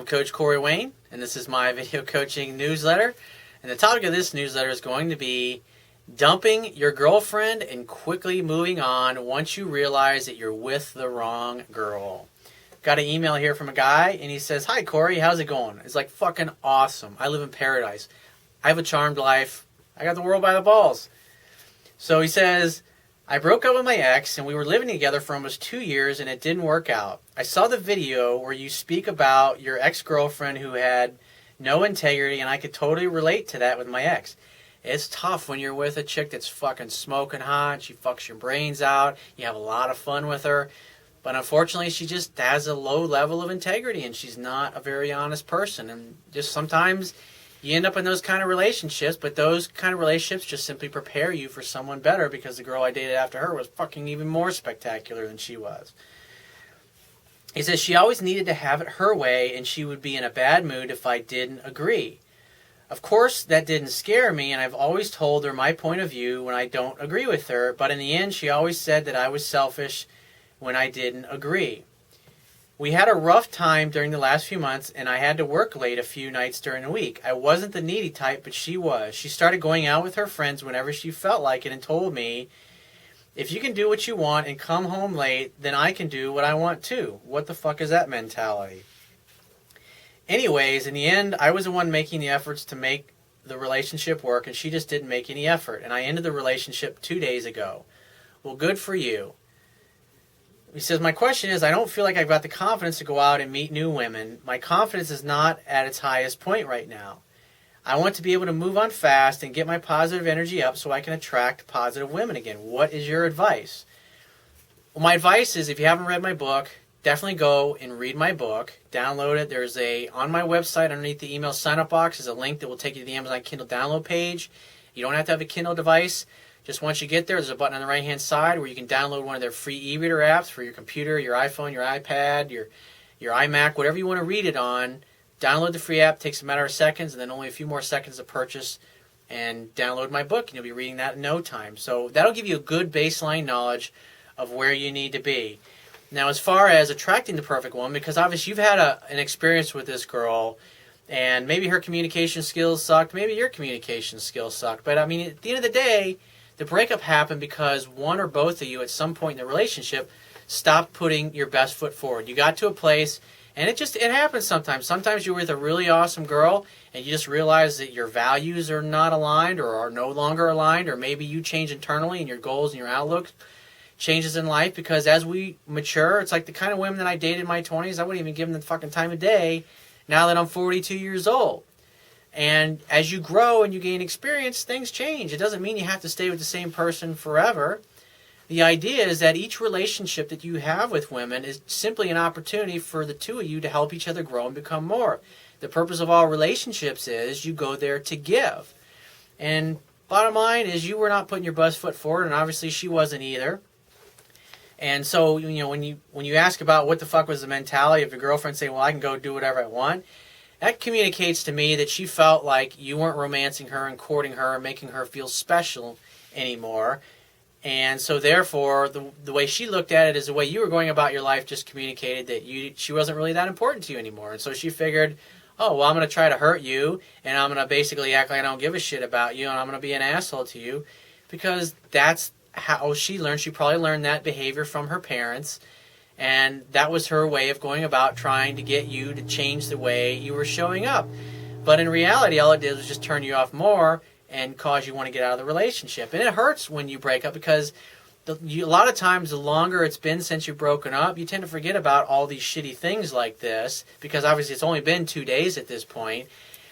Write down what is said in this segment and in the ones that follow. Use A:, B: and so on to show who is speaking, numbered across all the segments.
A: I'm Coach Corey Wayne, and this is my video coaching newsletter. And the topic of this newsletter is going to be dumping your girlfriend and quickly moving on once you realize that you're with the wrong girl. Got an email here from a guy, and he says, "Hi, Corey, how's it going?" It's like, fucking awesome. I live in paradise. I have a charmed life. I got the world by the balls. So he says, I broke up with my ex, and we were living together for almost 2 years, and it didn't work out. I saw the video where you speak about your ex-girlfriend who had no integrity, and I could totally relate to that with my ex. It's tough when you're with a chick that's fucking smoking hot. She fucks your brains out. You have a lot of fun with her. But unfortunately, she just has a low level of integrity, and she's not a very honest person. And just sometimes you end up in those kind of relationships, but those kind of relationships just simply prepare you for someone better, because the girl I dated after her was fucking even more spectacular than she was. He says she always needed to have it her way, and she would be in a bad mood if I didn't agree. Of course, that didn't scare me, and I've always told her my point of view when I don't agree with her, but in the end, she always said that I was selfish when I didn't agree. We had a rough time during the last few months, and I had to work late a few nights during the week. I wasn't the needy type, but she was. She started going out with her friends whenever she felt like it and told me, if you can do what you want and come home late, then I can do what I want too. What the fuck is that mentality? Anyways, in the end, I was the one making the efforts to make the relationship work, and she just didn't make any effort, and I ended the relationship 2 days ago. Well, good for you. He says, my question is, I don't feel like I've got the confidence to go out and meet new women. My confidence is not at its highest point right now. I want to be able to move on fast and get my positive energy up so I can attract positive women again. What is your advice? Well, my advice is, if you haven't read my book, definitely go and read my book. Download it. There's on my website, underneath the email sign-up box, is a link that will take you to the Amazon Kindle download page. You don't have to have a Kindle device. Just once you get there, there's a button on the right-hand side where you can download one of their free e-reader apps for your computer, your iPhone, your iPad, your iMac, whatever you want to read it on. Download the free app. It takes a matter of seconds, and then only a few more seconds to purchase, and download my book, and you'll be reading that in no time. So that'll give you a good baseline knowledge of where you need to be. Now, as far as attracting the perfect woman, because obviously you've had an experience with this girl, and maybe her communication skills sucked, maybe your communication skills sucked, but I mean, at the end of the day, the breakup happened because one or both of you at some point in the relationship stopped putting your best foot forward. You got to a place, and it happens sometimes. Sometimes you're with a really awesome girl, and you just realize that your values are not aligned or are no longer aligned, or maybe you change internally and your goals and your outlook changes in life, because as we mature, it's like the kind of women that I dated in my 20s, I wouldn't even give them the fucking time of day now that I'm 42 years old. And as you grow and you gain experience, things change. It doesn't mean you have to stay with the same person forever. The idea is that each relationship that you have with women is simply an opportunity for the two of you to help each other grow and become more. The purpose of all relationships is you go there to give. And bottom line is, you were not putting your best foot forward, and obviously she wasn't either. And so, when you ask about what the fuck was the mentality of your girlfriend saying, well, I can go do whatever I want, that communicates to me that she felt like you weren't romancing her and courting her and making her feel special anymore. And so therefore, the way she looked at it is the way you were going about your life just communicated that she wasn't really that important to you anymore. And so she figured, oh, well, I'm going to try to hurt you, and I'm going to basically act like I don't give a shit about you, and I'm going to be an asshole to you, because that's how she learned. She probably learned that behavior from her parents. And that was her way of going about trying to get you to change the way you were showing up. But in reality, all it did was just turn you off more and cause you want to get out of the relationship. And it hurts when you break up, because a lot of times, the longer it's been since you've broken up, you tend to forget about all these shitty things like this, because obviously it's only been 2 days at this point.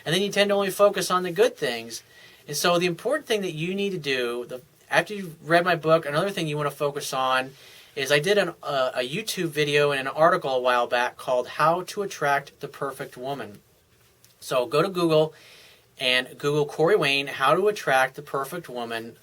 A: And then you tend to only focus on the good things. And so the important thing that you need to do, after you've read my book, another thing you want to focus on is I did a YouTube video and an article a while back called How to Attract the Perfect Woman. So go to Google and Google Corey Wayne, How to Attract the Perfect Woman.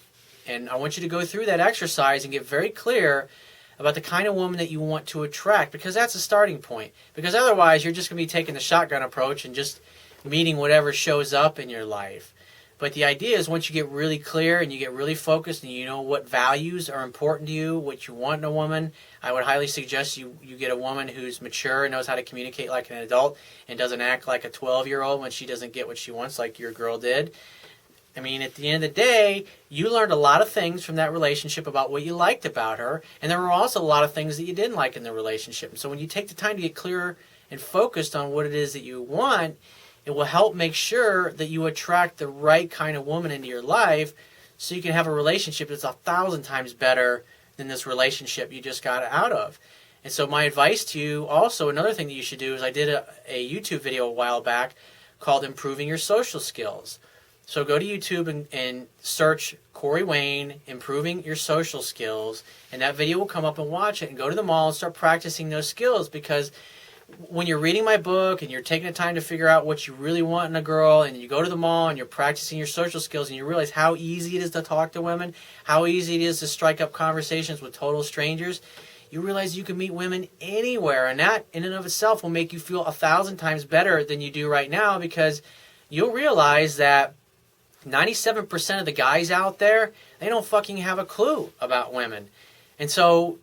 A: And I want you to go through that exercise and get very clear about the kind of woman that you want to attract, because that's a starting point. Because otherwise, you're just going to be taking the shotgun approach and just meeting whatever shows up in your life. But the idea is once you get really clear and you get really focused and you know what values are important to you, what you want in a woman, I would highly suggest you get a woman who's mature and knows how to communicate like an adult and doesn't act like a 12-year-old when she doesn't get what she wants like your girl did. I mean, at the end of the day, you learned a lot of things from that relationship about what you liked about her, and there were also a lot of things that you didn't like in the relationship. And so when you take the time to get clear and focused on what it is that you want, it will help make sure that you attract the right kind of woman into your life so you can have a relationship that's 1,000 times better than this relationship you just got out of. And so my advice to you, also another thing that you should do is I did a YouTube video a while back called Improving Your Social Skills. So go to YouTube and search Corey Wayne, Improving Your Social Skills, and that video will come up, and watch it and go to the mall and start practicing those skills, because when you're reading my book and you're taking the time to figure out what you really want in a girl, and you go to the mall and you're practicing your social skills, and you realize how easy it is to talk to women, how easy it is to strike up conversations with total strangers, you realize you can meet women anywhere, and that in and of itself will make you feel 1,000 times better than you do right now, because you'll realize that 97% of the guys out there, they don't fucking have a clue about women. And so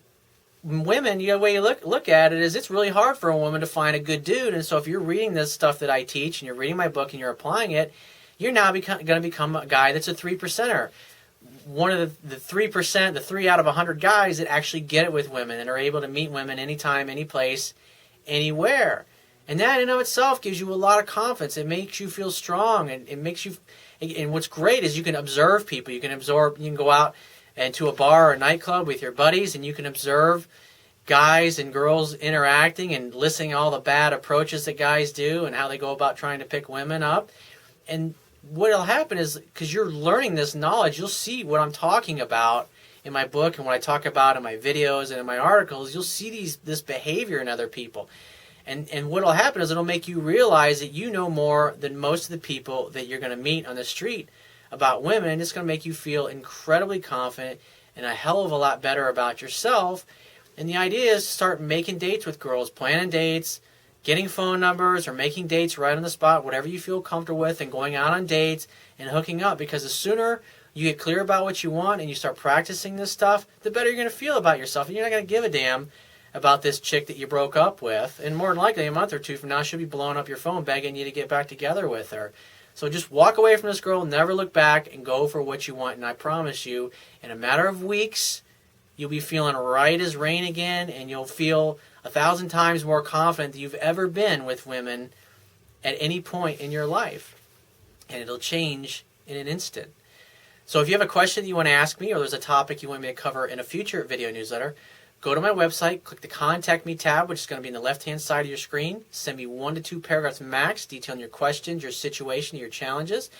A: women, the way you look at it is it's really hard for a woman to find a good dude. And so if you're reading this stuff that I teach and you're reading my book and you're applying it, you're now going to become a guy that's a 3%er. One of the 3%, the 3 out of 100 guys that actually get it with women and are able to meet women anytime, any place, anywhere. And that in and of itself gives you a lot of confidence. It makes you feel strong, and it makes you. And what's great is you can observe people. You can go out into a bar or a nightclub with your buddies, and you can observe guys and girls interacting and listening to all the bad approaches that guys do and how they go about trying to pick women up. And what'll happen is, because you're learning this knowledge, you'll see what I'm talking about in my book and what I talk about in my videos and in my articles. You'll see this behavior in other people. And what'll happen is it'll make you realize that you know more than most of the people that you're going to meet on the street about women. And it's going to make you feel incredibly confident and a hell of a lot better about yourself. And the idea is to start making dates with girls, planning dates, getting phone numbers, or making dates right on the spot, whatever you feel comfortable with, and going out on dates and hooking up. Because the sooner you get clear about what you want and you start practicing this stuff, the better you're going to feel about yourself. And you're not going to give a damn about this chick that you broke up with, and more than likely a month or two from now she'll be blowing up your phone begging you to get back together with her. So just walk away from this girl, never look back, and go for what you want. And I promise you, in a matter of weeks, you'll be feeling right as rain again, and you'll feel 1,000 times more confident than you've ever been with women at any point in your life. And it'll change in an instant. So if you have a question that you want to ask me, or there's a topic you want me to cover in a future video newsletter, go to my website, click the Contact Me tab, which is going to be in the left-hand side of your screen. Send me 1 to 2 paragraphs max detailing your questions, your situation, your challenges.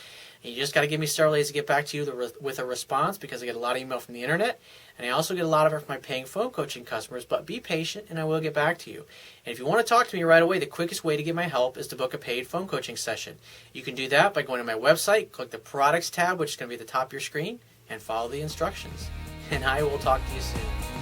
A: And you just got to give me several days to get back to you with a response, because I get a lot of email from the internet. And I also get a lot of it from my paying phone coaching customers. But be patient, and I will get back to you. And if you want to talk to me right away, the quickest way to get my help is to book a paid phone coaching session. You can do that by going to my website, click the Products tab, which is going to be at the top of your screen, and follow the instructions. And I will talk to you soon.